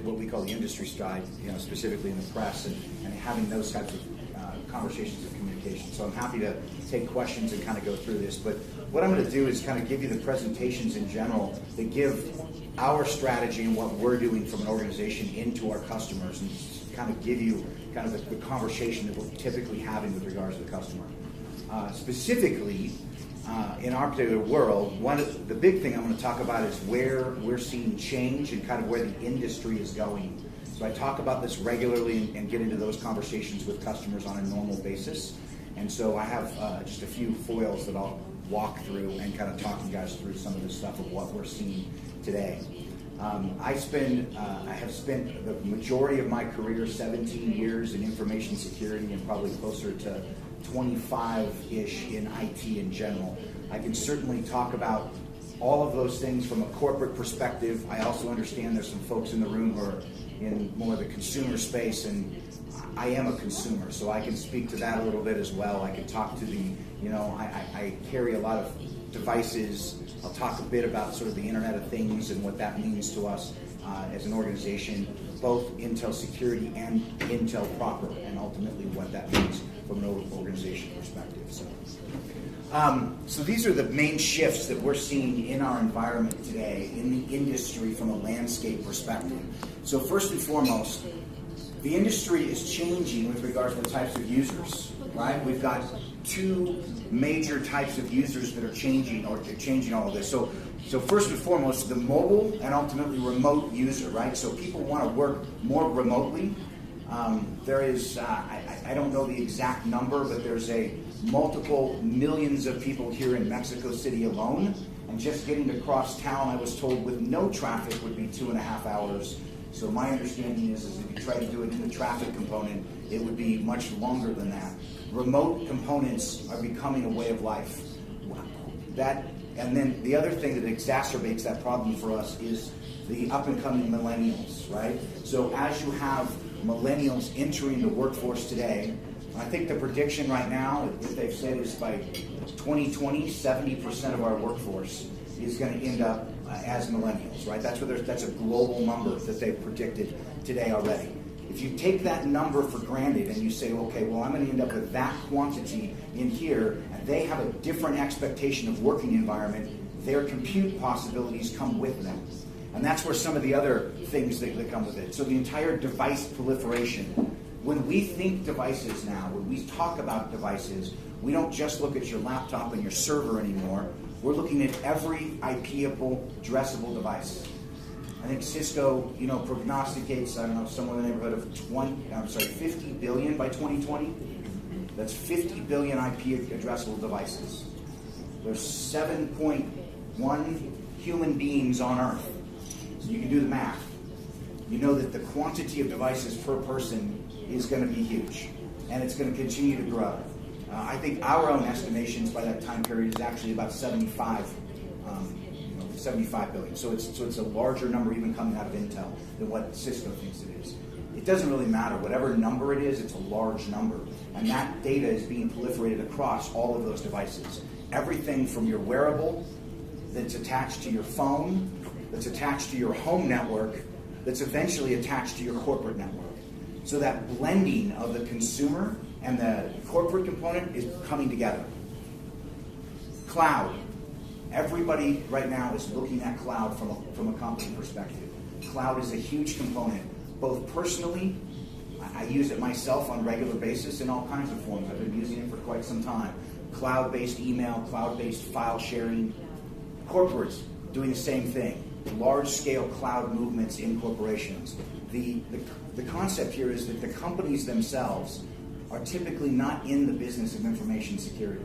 what we call the industry stride, specifically in the press, and having those types of conversations and communication. So I'm happy to take questions and kind of go through this. But what I'm going to do is kind of give you the presentations in general that give our strategy and what we're doing from an organization into our customers, and kind of give you kind of the conversation that we're typically having with regards to the customer. Specifically, in our particular world, the big thing I'm going to talk about is where we're seeing change and kind of where the industry is going. So I talk about this regularly and get into those conversations with customers on a normal basis. And so I have just a few foils that I'll walk through and kind of talk you guys through some of the stuff of what we're seeing today. I have spent the majority of my career, 17 years in information security, and probably closer to 25-ish in IT in general. I can certainly talk about all of those things from a corporate perspective. I also understand there's some folks in the room who are in more of the consumer space, and I am a consumer, so I can speak to that a little bit as well. I can talk to I carry a lot of devices. I'll talk a bit about sort of the Internet of Things and what that means to us as an organization, both Intel Security and Intel proper, and ultimately what that means from an organization perspective. So these are the main shifts that we're seeing in our environment today, in the industry from a landscape perspective. So first and foremost, the industry is changing with regards to the types of users, right? We've got two major types of users that are changing, or changing all of this. So first and foremost, the mobile and ultimately remote user, right? So people want to work more remotely. There is, I don't know the exact number, but there's multiple millions of people here in Mexico City alone. And just getting across town, I was told, with no traffic would be 2.5 hours. So my understanding is if you try to do it in the traffic component, it would be much longer than that. Remote components are becoming a way of life. And then the other thing that exacerbates that problem for us is the up-and-coming millennials, right? So as you have millennials entering the workforce today, I think the prediction right now, that they've said, is by 2020, 70% of our workforce is going to end up as millennials, right? That's a global number that they've predicted today already. If you take that number for granted and you say, okay, well, I'm going to end up with that quantity in here, and they have a different expectation of working environment, their compute possibilities come with them. And that's where some of the other things that come with it. So the entire device proliferation. When we think devices now, when we talk about devices, we don't just look at your laptop and your server anymore. We're looking at every IP-able, addressable device. I think Cisco, prognosticates, I don't know, somewhere in the neighborhood of 50 billion by 2020. That's 50 billion IP addressable devices. There's 7.1 human beings on Earth. So you can do the math. You know that the quantity of devices per person is going to be huge, and it's going to continue to grow. I think our own estimations by that time period is actually about 75 billion. So it's a larger number even coming out of Intel than what Cisco thinks it is. It doesn't really matter. Whatever number it is, it's a large number. And that data is being proliferated across all of those devices. Everything from your wearable that's attached to your phone, that's attached to your home network, that's eventually attached to your corporate network. So that blending of the consumer and the corporate component is coming together. Cloud. Everybody right now is looking at cloud from a company perspective. Cloud is a huge component, both personally. I use it myself on a regular basis in all kinds of forms. I've been using it for quite some time. Cloud-based email, cloud-based file sharing. Corporates doing the same thing. Large-scale cloud movements in corporations. The concept here is that the companies themselves are typically not in the business of information security.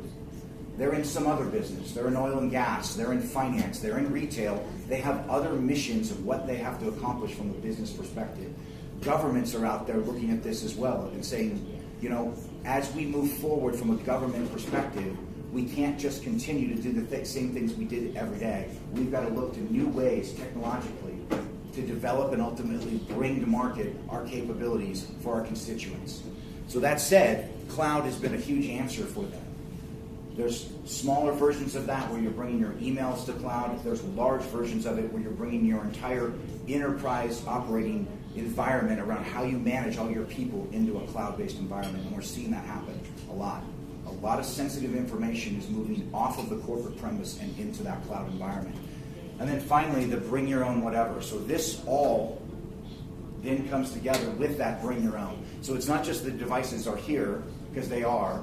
They're in some other business. They're in oil and gas. They're in finance. They're in retail. They have other missions of what they have to accomplish from a business perspective. Governments are out there looking at this as well and saying, as we move forward from a government perspective, we can't just continue to do the same things we did every day. We've got to look to new ways technologically to develop and ultimately bring to market our capabilities for our constituents. So that said, cloud has been a huge answer for them. There's smaller versions of that where you're bringing your emails to cloud. There's large versions of it where you're bringing your entire enterprise operating environment around how you manage all your people into a cloud-based environment, and we're seeing that happen a lot. A lot of sensitive information is moving off of the corporate premise and into that cloud environment. And then finally, the bring your own whatever. So this all then comes together with that bring your own. So it's not just the devices are here, because they are,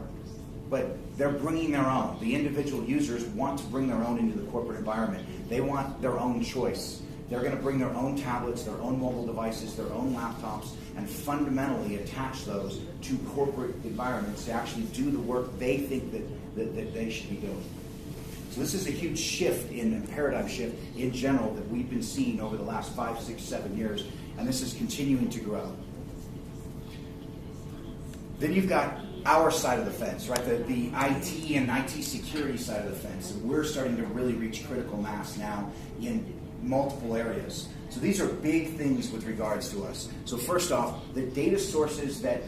but they're bringing their own. The individual users want to bring their own into the corporate environment. They want their own choice. They're going to bring their own tablets, their own mobile devices, their own laptops, and fundamentally attach those to corporate environments to actually do the work they think that they should be doing. So this is a huge shift in a paradigm shift in general that we've been seeing over the last 5, 6, 7 years, and this is continuing to grow. Then you've got our side of the fence, right? The IT and IT security side of the fence. And we're starting to really reach critical mass now in multiple areas. So these are big things with regards to us. So first off, the data sources that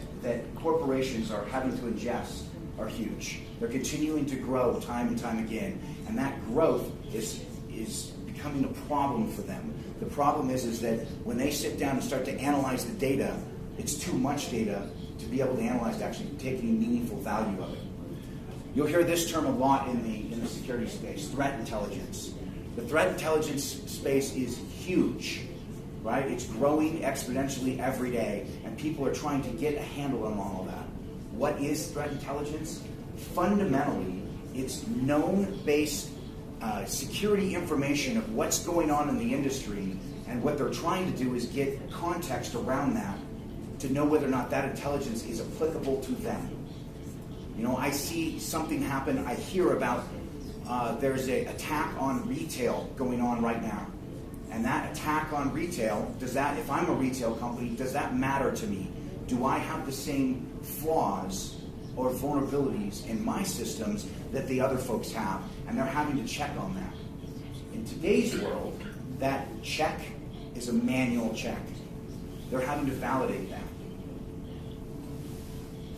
corporations are having to ingest are huge. They're continuing to grow time and time again, and that growth is becoming a problem for them. The problem is that when they sit down and start to analyze the data, it's too much data to be able to analyze to actually take any meaningful value of it. You'll hear this term a lot in the security space, threat intelligence. The threat intelligence space is huge, right? It's growing exponentially every day, and people are trying to get a handle on all of that. What is threat intelligence? Fundamentally, it's known-based security information of what's going on in the industry, and what they're trying to do is get context around that to know whether or not that intelligence is applicable to them. You know, I see something happen, I hear about there's an attack on retail going on right now. And that attack on retail, if I'm a retail company, does that matter to me? Do I have the same flaws or vulnerabilities in my systems that the other folks have? And they're having to check on that. In today's world, that check is a manual check. They're having to validate that.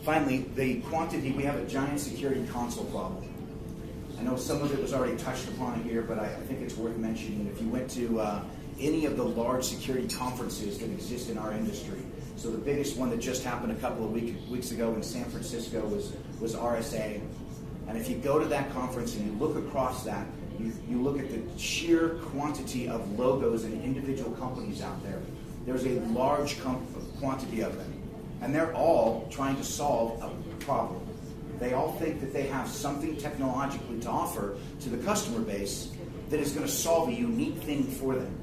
Finally, the quantity, we have a giant security console problem. I know some of it was already touched upon here, but I think it's worth mentioning. If you went to any of the large security conferences that exist in our industry, so the biggest one that just happened a couple of weeks ago in San Francisco was RSA. And if you go to that conference and you look across that, you look at the sheer quantity of logos and individual companies out there. There's a large quantity of them. And they're all trying to solve a problem. They all think that they have something technologically to offer to the customer base that is going to solve a unique thing for them.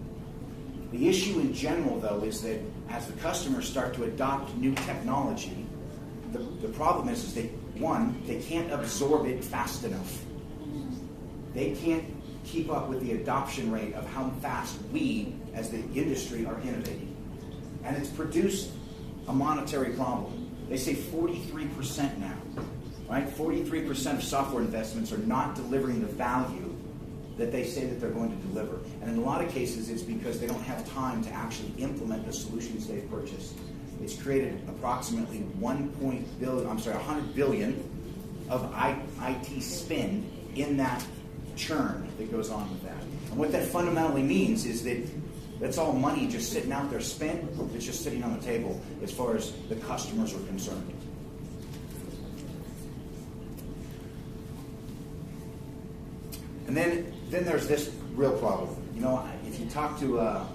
The issue in general, though, is that as the customers start to adopt new technology, the problem is they can't absorb it fast enough. They can't keep up with the adoption rate of how fast we, as the industry, are innovating. And it's produced a monetary problem. They say 43% now, right? 43% of software investments are not delivering the value that they say that they're going to deliver. And in a lot of cases, it's because they don't have time to actually implement the solutions they've purchased. It's created approximately 100 billion of IT spend in that churn that goes on with that. And what that fundamentally means is that that's all money just sitting out there spent. It's just sitting on the table as far as the customers are concerned. And then there's this real problem. You know, if you talk to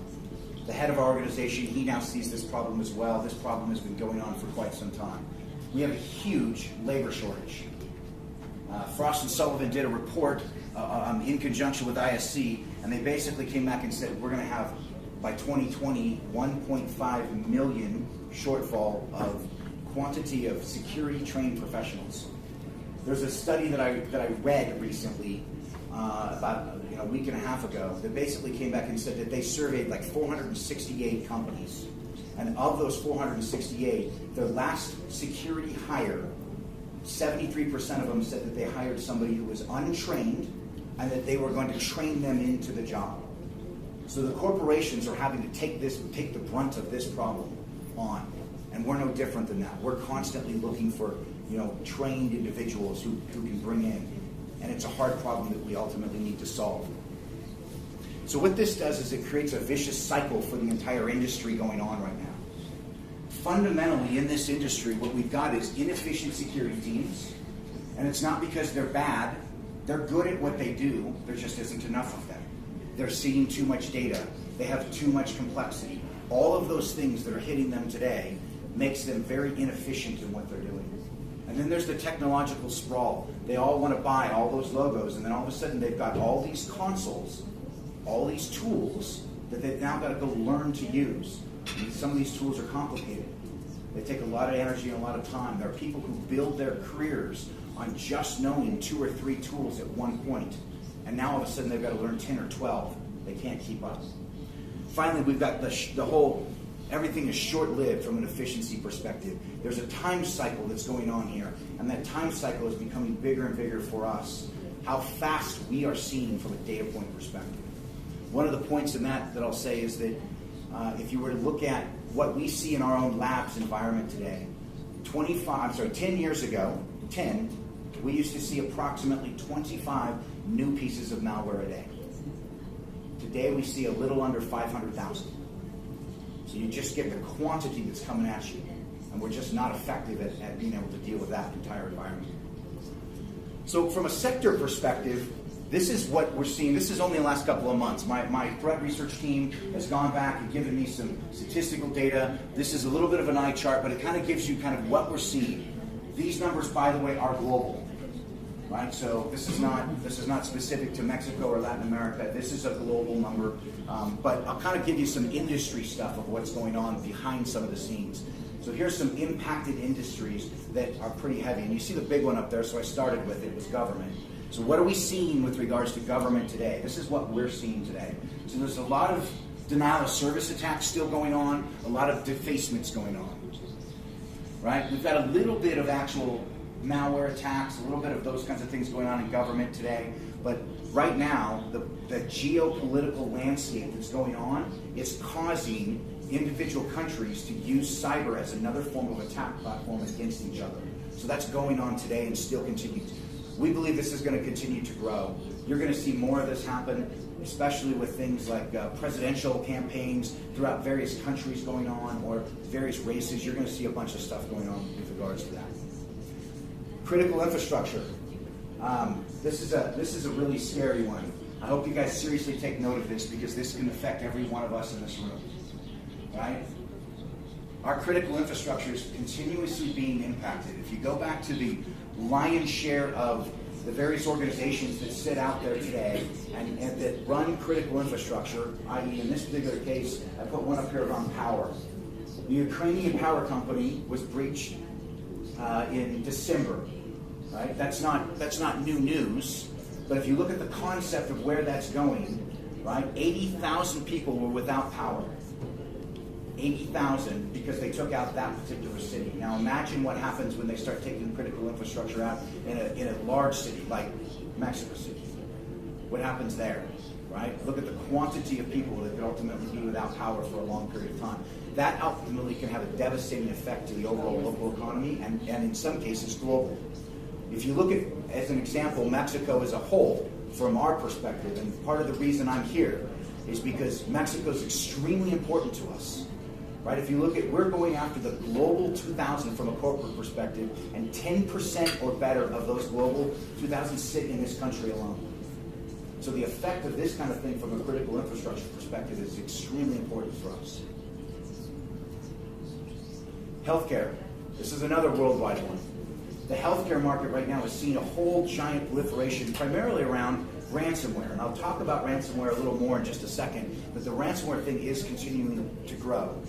the head of our organization, he now sees this problem as well. This problem has been going on for quite some time. We have a huge labor shortage. Frost & Sullivan did a report in conjunction with ISC, and they basically came back and said we're going to have, by 2020, 1.5 million shortfall of quantity of security trained professionals. There's a study that I read recently about a week and a half ago that basically came back and said that they surveyed like 468 companies, and of those 468, their last security hire, 73% of them said that they hired somebody who was untrained and that they were going to train them into the job. So the corporations are having to take the brunt of this problem on, and we're no different than that. We're constantly looking for trained individuals who can bring in. and it's a hard problem that we ultimately need to solve. So what this does is it creates a vicious cycle for the entire industry going on right now. Fundamentally, in this industry, what we've got is inefficient security teams, and it's not because they're bad. They're good at what they do. There just isn't enough of them. They're seeing too much data. They have too much complexity. All of those things that are hitting them today makes them very inefficient in what they're doing. And then there's the technological sprawl. They all want to buy all those logos, and then all of a sudden they've got all these consoles, all these tools that they've now got to go learn to use. And some of these tools are complicated. They take a lot of energy and a lot of time. There are people who build their careers on just knowing 2 or 3 tools at one point. And now all of a sudden they've got to learn 10 or 12. They can't keep up. Finally, we've got the whole, everything is short-lived from an efficiency perspective. There's a time cycle that's going on here, and that time cycle is becoming bigger and bigger for us. How fast we are seeing from a data point perspective. One of the points in that I'll say is that if you were to look at what we see in our own labs environment today, 10 years ago, we used to see approximately 25 new pieces of malware a day. Today we see a little under 500,000. So you just get the quantity that's coming at you, and we're just not effective at being able to deal with that entire environment. So from a sector perspective, this is what we're seeing. This is only the last couple of months. My threat research team has gone back and given me some statistical data. This is a little bit of an eye chart, but it kind of gives you kind of what we're seeing. These numbers, by the way, are global, right? So this is not specific to Mexico or Latin America. This is a global number, but I'll kind of give you some industry stuff of what's going on behind some of the scenes. So here's some impacted industries that are pretty heavy, and you see the big one up there. So I started with it was government. So what are we seeing with regards to government today? This is what we're seeing today. So there's a lot of denial of service attacks still going on, a lot of defacements going on, right? We've got a little bit of actual malware attacks, a little bit of those kinds of things going on in government today. But right now, the geopolitical landscape that's going on is causing individual countries to use cyber as another form of attack platform against each other. So that's going on today and still continues. We believe this is going to continue to grow. You're going to see more of this happen, especially with things like presidential campaigns throughout various countries going on, or various races. You're going to see a bunch of stuff going on with regards to that. Critical infrastructure. This is a really scary one. I hope you guys seriously take note of this, because this can affect every one of us in this room. Right? Our critical infrastructure is continuously being impacted. If you go back to the lion's share of the various organizations that sit out there today and that run critical infrastructure, i.e. in this particular case, I put one up here around power. The Ukrainian power company was breached in December, right? That's not new news, but if you look at the concept of where that's going, right? 80,000 people were without power. 80,000 because they took out that particular city. Now imagine what happens when they start taking critical infrastructure out in a large city like Mexico City. What happens there, right? Look at the quantity of people that could ultimately be without power for a long period of time. That ultimately can have a devastating effect to the overall local economy and in some cases global. If you look at, as an example, Mexico as a whole, from our perspective, and part of the reason I'm here is because Mexico is extremely important to us. Right? If you look at, we're going after the global 2,000 from a corporate perspective, and 10% or better of those global 2,000 sit in this country alone. So the effect of this kind of thing from a critical infrastructure perspective is extremely important for us. Healthcare. This is another worldwide one. The healthcare market right now is seeing a whole giant proliferation, primarily around ransomware. And I'll talk about ransomware a little more in just a second, but the ransomware thing is continuing to grow.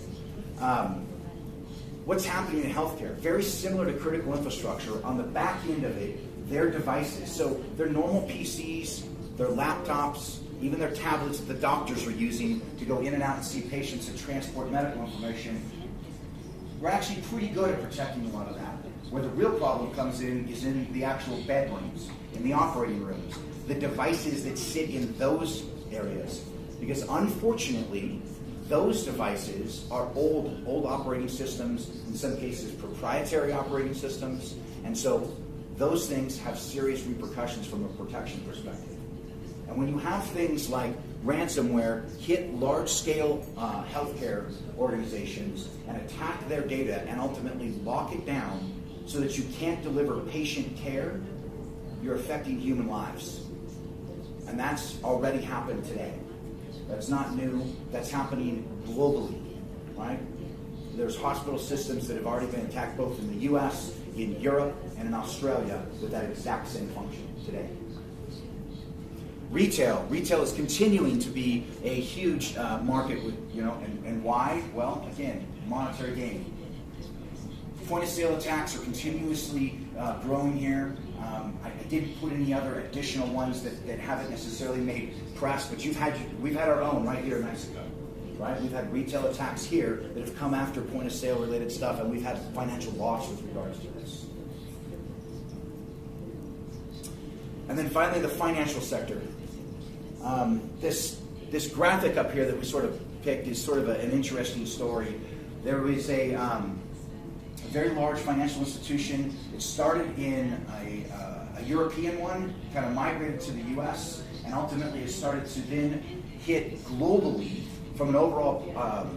What's happening in healthcare? Very similar to critical infrastructure. On the back end of it, their devices. So their normal PCs, their laptops, even their tablets that the doctors are using to go in and out and see patients and transport medical information. We're actually pretty good at protecting a lot of that. Where the real problem comes in is in the actual bedrooms, in the operating rooms, the devices that sit in those areas. Because unfortunately, those devices are old operating systems, in some cases proprietary operating systems, and so those things have serious repercussions from a protection perspective. And when you have things like ransomware hit large-scale healthcare organizations and attack their data and ultimately lock it down so that you can't deliver patient care, you're affecting human lives. And that's already happened today. That's not new. That's happening globally, right? There's hospital systems that have already been attacked both in the US, in Europe, and in Australia with that exact same function today. Retail is continuing to be a huge market, with, and why? Well, again, monetary gain. Point of sale attacks are continuously growing here. I didn't put any other additional ones that haven't necessarily made press, but we've had our own right here in Mexico. Right? We've had retail attacks here that have come after point of sale related stuff, and we've had financial loss with regards to this. And then finally, the financial sector. This graphic up here that we sort of picked is sort of an interesting story. There was a very large financial institution. It started in a European one, kind of migrated to the US, and ultimately it started to then hit globally from an overall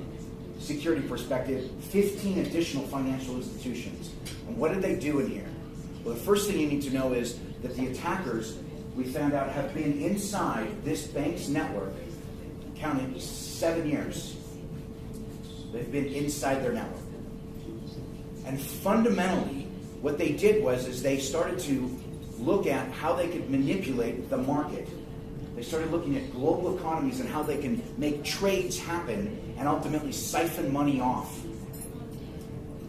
security perspective, 15 additional financial institutions. And what did they do in here? Well, the first thing you need to know is that the attackers, we found out, have been inside this bank's network, counted 7 years. They've been inside their network. And fundamentally, what they did was they started to look at how they could manipulate the market. They started looking at global economies and how they can make trades happen and ultimately siphon money off.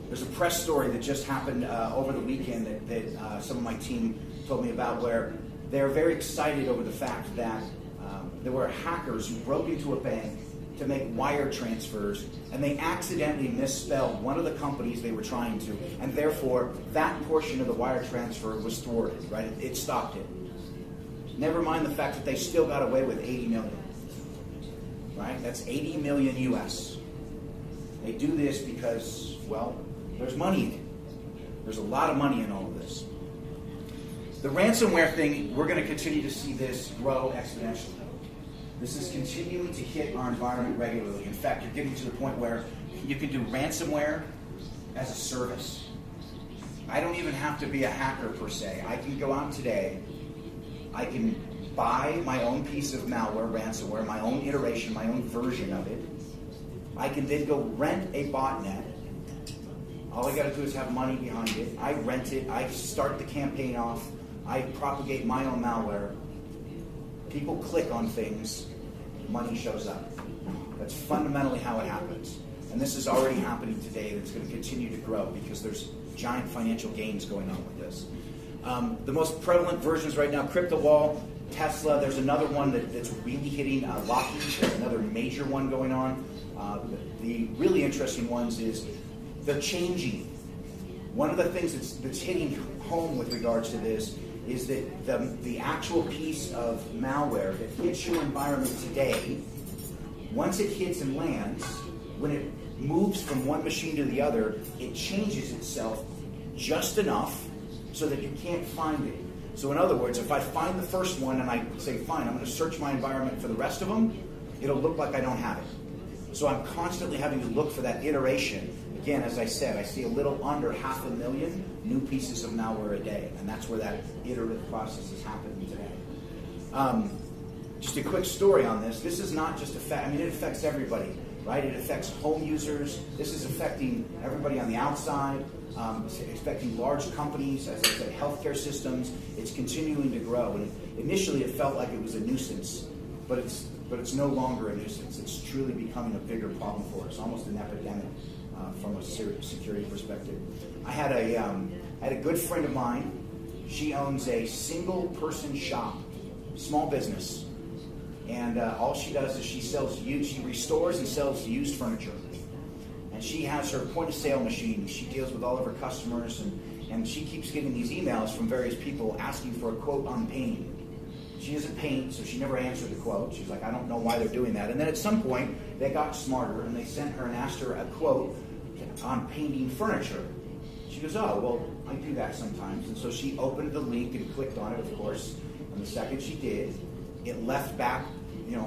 There's a press story that just happened over the weekend that some of my team told me about, where they're very excited over the fact that there were hackers who broke into a bank to make wire transfers, and they accidentally misspelled one of the companies they were trying to, and therefore that portion of the wire transfer was thwarted, right? It stopped it. Never mind the fact that they still got away with 80 million, right? That's 80 million US. They do this because, well, there's money in it. There's a lot of money in all of this. The ransomware thing, we're going to continue to see this grow exponentially. This is continuing to hit our environment regularly. In fact, you're getting to the point where you can do ransomware as a service. I don't even have to be a hacker per se. I can go out today, I can buy my own piece of malware, ransomware, my own iteration, my own version of it. I can then go rent a botnet. All I got to do is have money behind it. I rent it. I start the campaign off. I propagate my own malware. People click on things. Money shows up. That's fundamentally how it happens. And this is already happening today, and it's going to continue to grow because there's giant financial gains going on with this. The most prevalent versions right now, CryptoWall, Tesla, there's another one that's really hitting Lockheed. There's another major one going on. The really interesting ones is the changing. One of the things that's hitting home with regards to this is that the actual piece of malware that hits your environment today, once it hits and lands, when it moves from one machine to the other, it changes itself just enough so that you can't find it. So in other words, if I find the first one and I say, fine, I'm going to search my environment for the rest of them, it'll look like I don't have it. So I'm constantly having to look for that iteration. Again, as I said, I see a little under 500,000 new pieces of malware a day, and that's where that iterative process is happening today. Just a quick story on this. This is not just it affects everybody, right? It affects home users. This is affecting everybody on the outside. It's affecting large companies, as I said, healthcare systems. It's continuing to grow. And initially, it felt like it was a nuisance, but it's no longer a nuisance. It's truly becoming a bigger problem for us, almost an epidemic from a security perspective. I had a good friend of mine. She owns a single-person shop, small business, and all she does is she restores and sells used furniture. And she has her point-of-sale machine. She deals with all of her customers, and she keeps getting these emails from various people asking for a quote on painting. She doesn't paint, so she never answered the quote. She's like, I don't know why they're doing that. And then at some point, they got smarter, and they sent her and asked her a quote on painting furniture. She goes, oh, well, I do that sometimes. And so she opened the link and clicked on it, of course. And the second she did, it left back,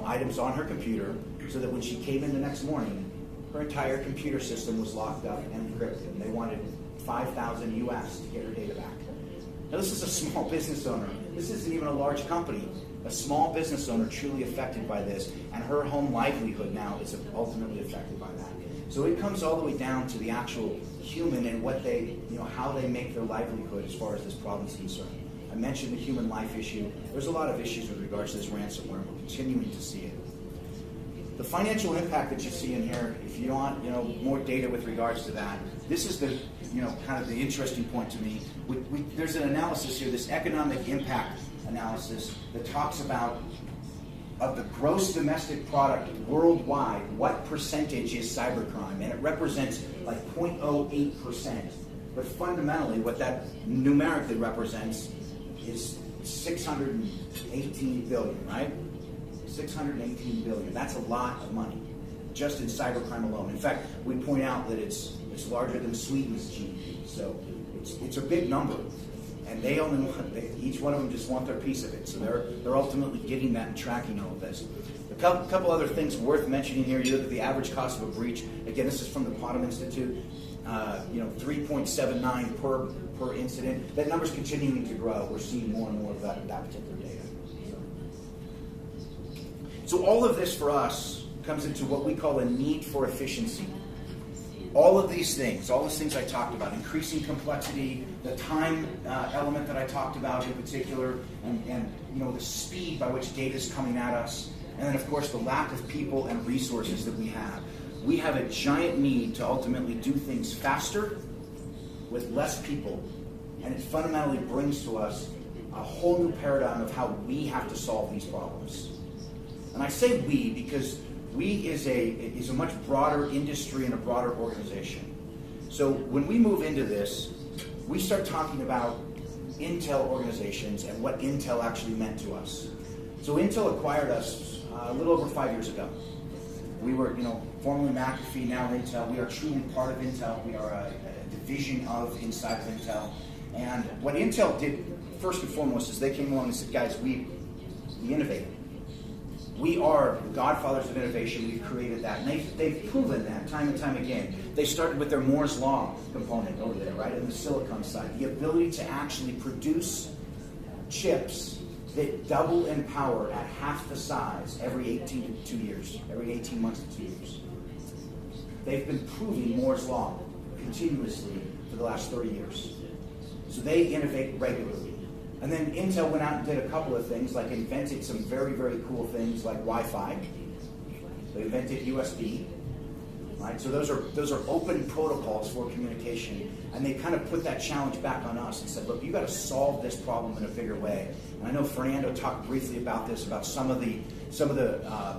items on her computer so that when she came in the next morning, her entire computer system was locked up and encrypted. And they wanted 5,000 US to get her data back. Now, this is a small business owner. This isn't even a large company. A small business owner truly affected by this, and her home livelihood now is ultimately affected by that. So it comes all the way down to the actual human and what they, how they make their livelihood as far as this problem is concerned. I mentioned the human life issue. There's a lot of issues with regards to this ransomware, and we're continuing to see it. The financial impact that you see in here, if you want, more data with regards to that, this is the, kind of the interesting point to me. There's an analysis here, this economic impact analysis that talks about of the gross domestic product worldwide, what percentage is cybercrime, and it represents like 0.08%. But fundamentally, what that numerically represents is 618 billion, right? 618 billion. That's a lot of money just in cybercrime alone. In fact, we point out that it's larger than Sweden's GDP, so it's a big number. And they only each one of them just want their piece of it. So they're ultimately getting that and tracking all of this. A couple other things worth mentioning here. You look at the average cost of a breach. Again, this is from the Potham Institute. 3.79 per incident. That number's continuing to grow. We're seeing more and more of that particular data. So all of this for us comes into what we call a need for efficiency. All of these things I talked about, increasing complexity, the time element that I talked about in particular, and the speed by which data is coming at us, and then of course the lack of people and resources that we have. We have a giant need to ultimately do things faster with less people, and it fundamentally brings to us a whole new paradigm of how we have to solve these problems. And I say we because we is a much broader industry and a broader organization. So when we move into this, we start talking about Intel organizations and what Intel actually meant to us. So Intel acquired us a little over 5 years ago. We were, formerly McAfee, now Intel. We are truly part of Intel. We are a division of inside of Intel. And what Intel did, first and foremost, is they came along and said, guys, we innovate. We are the godfathers of innovation. We've created that. And they've proven that time and time again. They started with their Moore's Law component over there, right, in the silicon side. The ability to actually produce chips that double in power at half the size every 18 to 2 years, every 18 months to 2 years. They've been proving Moore's Law continuously for the last 30 years. So they innovate regularly. And then Intel went out and did a couple of things, like invented some very, very cool things like Wi-Fi. They invented USB. Right? So those are open protocols for communication. And they kind of put that challenge back on us and said, look, you've got to solve this problem in a bigger way. And I know Fernando talked briefly about this, about some of the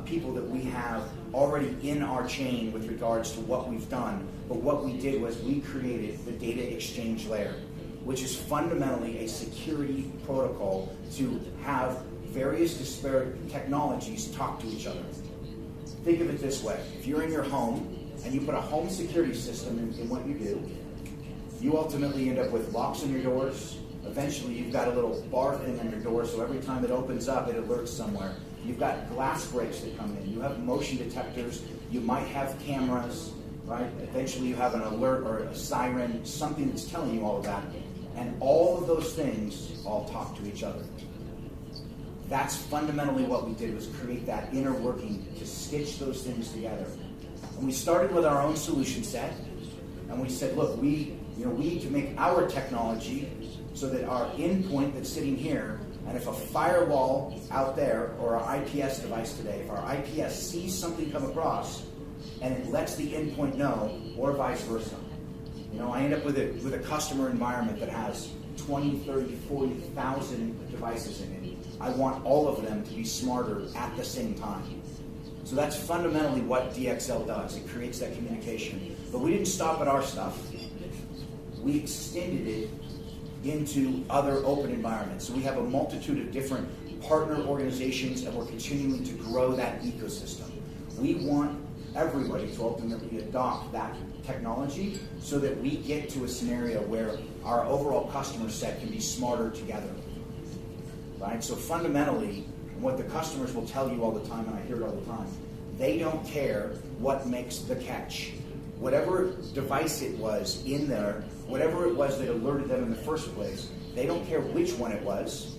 people that we have already in our chain with regards to what we've done. But what we did was we created the data exchange layer, which is fundamentally a security protocol to have various disparate technologies talk to each other. Think of it this way. If you're in your home and you put a home security system in what you do, you ultimately end up with locks on your doors. Eventually you've got a little bar thing on your door, so every time it opens up, it alerts somewhere. You've got glass breaks that come in. You have motion detectors. You might have cameras, right? Eventually you have an alert or a siren, something that's telling you all of that. And all of those things all talk to each other. That's fundamentally what we did, was create that inner working to stitch those things together. And we started with our own solution set, and we said, look, we need to make our technology so that our endpoint that's sitting here, and if a firewall out there or our IPS device today, if our IPS sees something come across and it lets the endpoint know, or vice versa. I end up with a customer environment that has 20, 30, 40,000 devices in it. I want all of them to be smarter at the same time. So that's fundamentally what DXL does. It creates that communication. But we didn't stop at our stuff. We extended it into other open environments. So we have a multitude of different partner organizations, and we're continuing to grow that ecosystem. We want everybody to ultimately adopt that technology so that we get to a scenario where our overall customer set can be smarter together. Right? So fundamentally, what the customers will tell you all the time, and I hear it all the time, they don't care what makes the catch. Whatever device it was in there, whatever it was that alerted them in the first place, they don't care which one it was.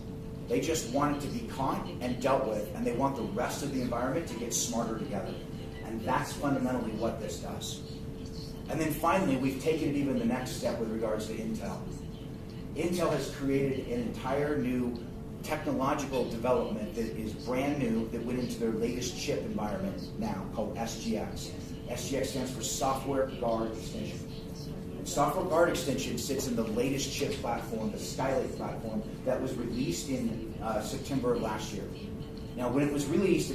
They just want it to be caught and dealt with, and they want the rest of the environment to get smarter together. And that's fundamentally what this does. And then finally, we've taken it even the next step with regards to Intel. Intel has created an entire new technological development that is brand new, that went into their latest chip environment now, called SGX. SGX stands for Software Guard Extension. And Software Guard Extension sits in the latest chip platform, the Skylake platform, that was released in September of last year. Now, when it was released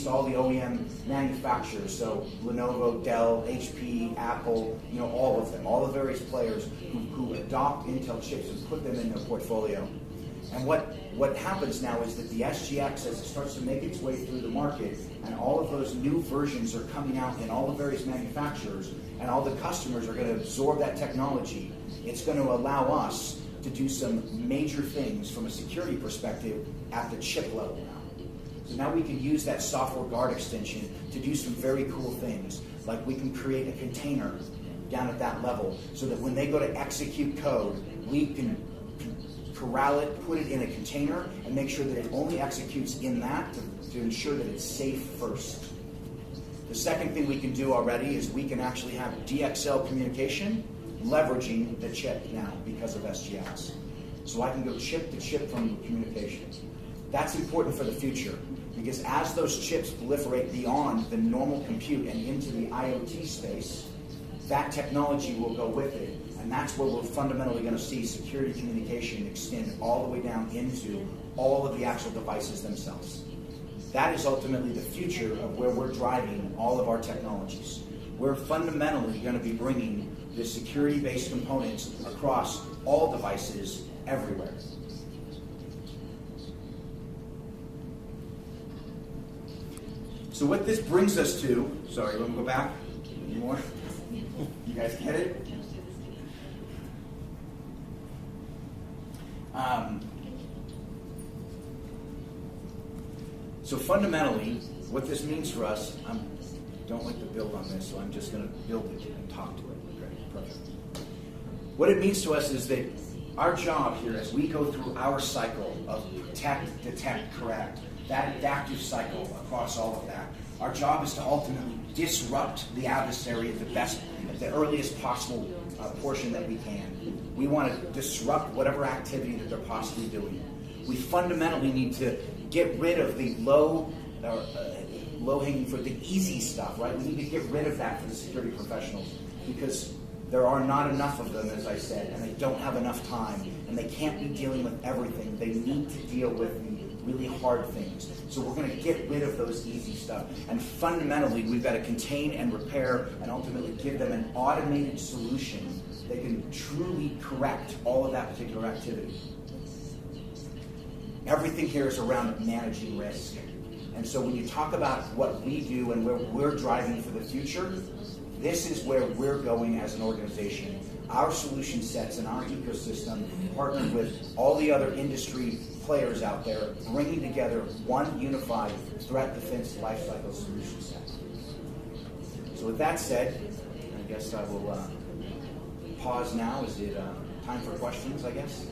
to all the OEM manufacturers, so Lenovo, Dell, HP, Apple, all of them, all the various players who adopt Intel chips and put them in their portfolio. And what happens now is that the SGX, as it starts to make its way through the market, and all of those new versions are coming out in all the various manufacturers, and all the customers are going to absorb that technology, it's going to allow us to do some major things from a security perspective at the chip level now. So now we can use that software guard extension to do some very cool things, like we can create a container down at that level so that when they go to execute code, we can corral it, put it in a container, and make sure that it only executes in that to ensure that it's safe first. The second thing we can do already is we can actually have DXL communication leveraging the chip now because of SGX. So I can go chip to chip from communication. That's important for the future because as those chips proliferate beyond the normal compute and into the IoT space, that technology will go with it. And that's where we're fundamentally going to see security communication extend all the way down into all of the actual devices themselves. That is ultimately the future of where we're driving all of our technologies. We're fundamentally going to be bringing the security-based components across all devices everywhere. So what this brings us to, sorry, let me go back. Any more? You guys get it? So fundamentally, what this means for us, I don't like to build on this, so I'm just going to build it and talk to it. Okay, perfect. What it means to us is that our job here, as we go through our cycle of protect, detect, correct, that adaptive cycle across all of that, our job is to ultimately disrupt the adversary at the earliest possible portion that we can. We want to disrupt whatever activity that they're possibly doing. We fundamentally need to get rid of the low-hanging fruit, the easy stuff, right? We need to get rid of that for the security professionals because there are not enough of them, as I said, and they don't have enough time, and they can't be dealing with everything. They need to deal with the really hard things. So we're going to get rid of those easy stuff. And fundamentally, we've got to contain and repair and ultimately give them an automated solution that can truly correct all of that particular activity. Everything here is around managing risk. And so when you talk about what we do and where we're driving for the future, this is where we're going as an organization. Our solution sets and our ecosystem, partnered with all the other industry players out there, bringing together one unified threat defense lifecycle solution set. So with that said, I guess I will pause now. Is it time for questions, I guess?